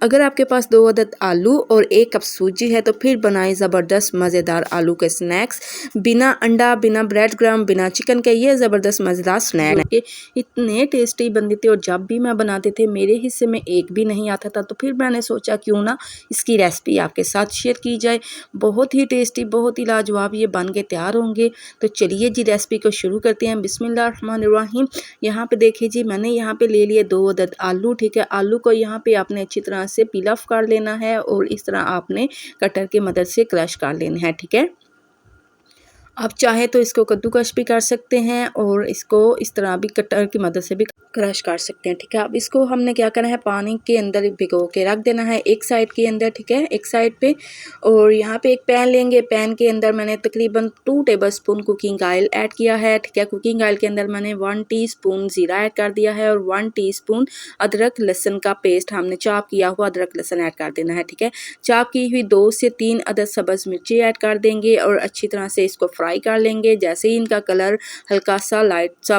अगर आपके पास 2 अदद आलू और 1 कप सूजी है तो फिर बनाएं ज़बरदस्त मज़ेदार आलू के स्नैक्स। बिना अंडा, बिना ब्रेड क्रम्ब, बिना चिकन के ये ज़बरदस्त मज़ेदार स्नैक है। इतने टेस्टी बनते थे और जब भी मैं बनाते थे मेरे हिस्से में एक भी नहीं आता था, तो फिर मैंने सोचा क्यों ना इसकी रेसिपी आपके साथ शेयर की जाए। बहुत ही टेस्टी, बहुत ही लाजवाब ये बन के तैयार होंगे। तो चलिए जी रेसिपी को शुरू करते हैं। बिस्मिल्लाहिर्रहमानिर्रहीम। यहाँ पे देखिए जी, मैंने यहाँ पे ले लिए 2 अदद आलू। ठीक है, आलू को यहाँ पे आपने अच्छी तरह से पील ऑफ कर लेना है और इस तरह आपने कटर की मदद से क्रश कर लेना है। ठीक है, आप चाहे तो इसको कद्दूकश भी कर सकते हैं और इसको इस तरह भी कटर की मदद से भी क्रश कर सकते हैं। ठीक है, अब इसको हमने क्या करना है, पानी के अंदर भिगो के रख देना है एक साइड के अंदर। ठीक है, एक साइड पे। और यहाँ पे एक पैन लेंगे। पैन के अंदर मैंने तकरीबन 2 टेबलस्पून कुकिंग ऑयल ऐड किया है। ठीक है, कुकिंग ऑयल के अंदर मैंने 1 टीस्पून ज़ीरा ऐड कर दिया है और 1 टीस्पून अदरक लहसुन का पेस्ट हमने चॉप किया हुआ अदरक लहसुन ऐड कर देना है। ठीक है, चॉप की हुई 2 से 3 अदद सब्ज़ मिर्ची ऐड कर देंगे और अच्छी तरह से इसको फ्राई कर लेंगे। जैसे ही इनका कलर हल्का सा लाइट सा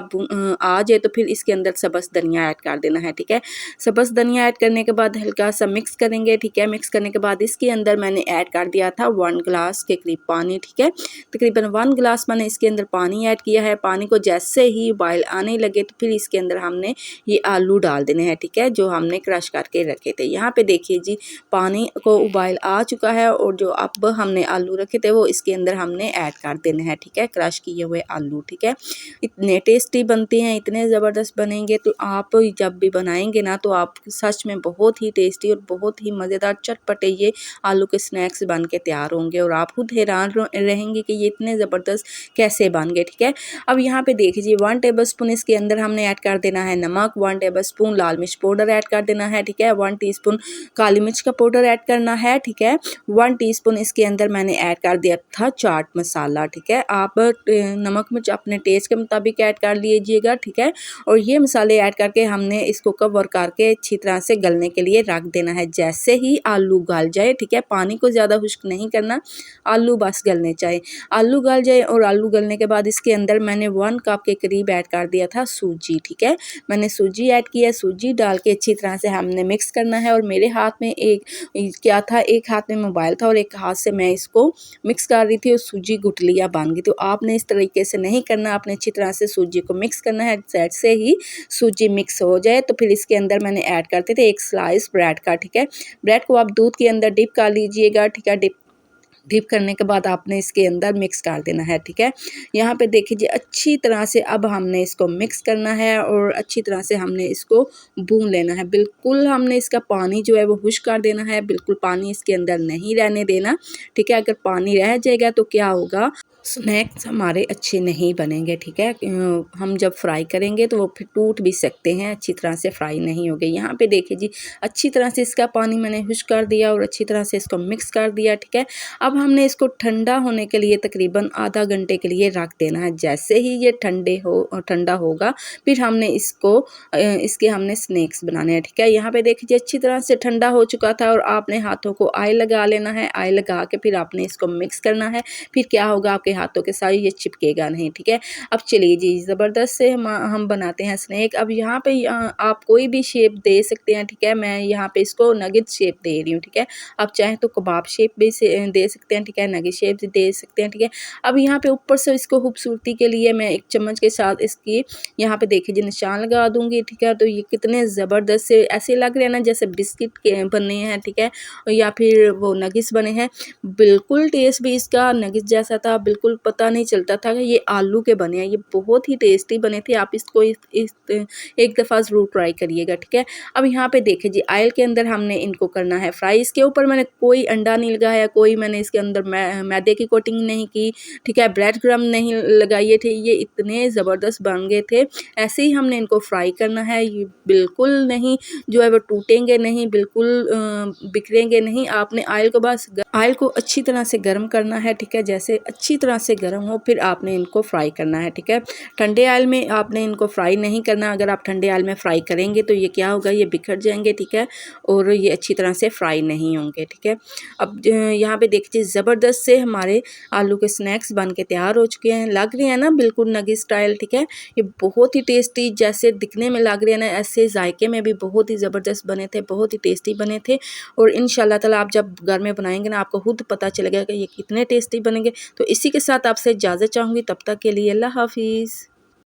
आ जाए तो फिर इसके अंदर सब्ज़ धनिया ऐड कर देना है। ठीक है, सब्ज़ धनिया ऐड करने के बाद हल्का सा मिक्स करेंगे। ठीक है, मिक्स करने के बाद इसके अंदर मैंने ऐड कर दिया था 1 गिलास के करीब पानी। ठीक है, तकरीबन 1 गिलास मैंने इसके अंदर पानी ऐड किया है। पानी को जैसे ही बॉयल आने लगे तो फिर इसके अंदर हमने ये आलू डाल देने हैं। ठीक है, जो हमने क्रश करके रखे थे। यहाँ पे देखिए जी, पानी को उबाल आ चुका है और जो अब हमने आलू रखे थे वो इसके अंदर हमने ऐड कर देने हैं। ठीक है, क्रश किए हुए आलू। ठीक है, इतने टेस्टी बनते हैं, इतने ज़बरदस्त बनेंगे। तो आप जब भी बनाएंगे ना तो आप सच में बहुत ही टेस्टी और बहुत ही मज़ेदार चटपटे ये आलू के स्नैक्स बन के तैयार होंगे और आप खुद हैरान रहेंगे कि ये इतने ज़बरदस्त कैसे बन गए। ठीक है, अब यहाँ पे देखिए 1 टेबलस्पून इसके अंदर हमने ऐड कर देना है नमक, 1 टेबलस्पून लाल मिर्च पाउडर ऐड कर देना है। ठीक है, 1 टीस्पून काली मिर्च का पाउडर ऐड करना है। ठीक है, 1 टीस्पून इसके अंदर मैंने ऐड कर दिया था चाट मसाला। ठीक है, आप नमक मिर्च अपने टेस्ट के मुताबिक ऐड कर लीजिएगा। ठीक है, और ये मसाले ऐड करके हमने इसको कवर करके अच्छी तरह से गलने के लिए रख देना है। जैसे ही आलू गल जाए, ठीक है, पानी को ज़्यादा खुश्क नहीं करना, आलू बस गलने चाहिए। आलू गल जाए और आलू गलने के बाद इसके अंदर मैंने 1 कप के करीब ऐड कर दिया था सूजी। ठीक है, मैंने सूजी ऐड किया। सूजी डाल के अच्छी तरह से हमने मिक्स करना है और मेरे हाथ में क्या था, एक हाथ में मोबाइल था और एक हाथ से मैं इसको मिक्स कर रही थी और सूजी गुठलियाँ बन गई। तो आपने इस तरीके से नहीं करना, आपने अच्छी तरह से सूजी को मिक्स करना है। जैसे ही सूजी मिक्स हो जाए तो फिर इसके अंदर मैंने ऐड करते थे 1 स्लाइस ब्रेड का। ठीक है, ब्रेड को आप दूध के अंदर डिप कर लीजिएगा। ठीक है, डिप करने के बाद आपने इसके अंदर मिक्स कर देना है। ठीक है, यहाँ पे देखिए जी, अच्छी तरह से अब हमने इसको मिक्स करना है और अच्छी तरह से हमने इसको भून लेना है। बिल्कुल हमने इसका पानी जो है वो खुश्क कर देना है, बिल्कुल पानी इसके अंदर नहीं रहने देना। ठीक है, अगर पानी रह जाएगा तो क्या होगा, स्नैक्स हमारे अच्छे नहीं बनेंगे। ठीक है, हम जब फ्राई करेंगे तो वो फिर टूट भी सकते हैं, अच्छी तरह से फ्राई नहीं हो गए। यहाँ पे देखिए जी, अच्छी तरह से इसका पानी मैंने खुश्क कर दिया और अच्छी तरह से इसको मिक्स कर दिया। ठीक है, अब हमने इसको ठंडा होने के लिए तकरीबन आधा घंटे के लिए रख देना है। जैसे ही ये ठंडा होगा फिर हमने इसके हमने स्नैक्स बनाने हैं। ठीक है, यहाँ पे देखिए अच्छी तरह से ठंडा हो चुका था और आपने हाथों को ऑयल लगा लेना है। ऑयल लगा के फिर आपने इसको मिक्स करना है। फिर क्या होगा, आपके हाथों के साथ ये चिपकेगा नहीं। ठीक है, अब चलिए जी, ज़बरदस्त से हम बनाते हैं स्नैक। अब यहाँ पे आप कोई भी शेप दे सकते हैं। ठीक है, मैं यहाँ पे इसको नगेट शेप दे रही हूँ। ठीक है, आप चाहें तो कबाब शेप भी दे सकते हैं। ठीक है, नगेट शेप दे सकते हैं। ठीक है, अब यहाँ पे ऊपर से इसको खूबसूरती के लिए मैं एक चम्मच के साथ इसकी यहाँ पे देखिए जी निशान लगा दूंगी। ठीक है, तो ये कितने ज़बरदस्त से ऐसे लग रहे हैं ना जैसे बिस्किट के बने हैं। ठीक है, या फिर वो नगिस बने हैं। बिल्कुल टेस्ट भी इसका नगिस जैसा था, बिल्कुल पता नहीं चलता था कि ये आलू के बने हैं। ये बहुत ही टेस्टी बने थे। आप इसको एक दफ़ा ज़रूर ट्राई करिएगा। ठीक है, अब यहाँ पे देखिए जी, ऑयल के अंदर हमने इनको करना है फ्राई। इसके ऊपर मैंने कोई अंडा नहीं लगाया, कोई मैंने इसके अंदर मैदे की कोटिंग नहीं की। ठीक है, ब्रेड क्रम्ब नहीं लगाए थे। ये इतने ज़बरदस्त बन गए थे। ऐसे ही हमने इनको फ्राई करना है। ये बिल्कुल नहीं जो है वो टूटेंगे नहीं, बिल्कुल बिखरेंगे नहीं। आपने ऑयल को बस ऑयल को अच्छी तरह से गर्म करना है, ठीक है। जैसे अच्छी तरह से गर्म हो फिर आपने इनको फ्राई करना है, ठीक है। ठंडे ऑयल में आपने इनको फ्राई नहीं करना। अगर आप ठंडे ऑयल में फ्राई करेंगे तो ये क्या होगा, ये बिखर जाएंगे, ठीक है, और ये अच्छी तरह से फ्राई नहीं होंगे, ठीक है। अब यहाँ पे देखिए ज़बरदस्त से हमारे आलू के स्नैक्स बन के तैयार हो चुके हैं। लग रहे हैं ना बिल्कुल नगी स्टाइल, ठीक है। ये बहुत ही टेस्टी जैसे दिखने में लग रहे हैं ना, ऐसे जायके में भी बहुत ही ज़बरदस्त बने थे, बहुत ही टेस्टी बने थे। और इंशाल्लाह ताला आप जब घर में बनाएंगे ना आपको खुद पता चलेगा कि ये कितने टेस्टी बनेंगे। तो इसी के साथ आपसे इजाज़त चाहूँगी, तब तक के लिए अल्लाह हाफिज़।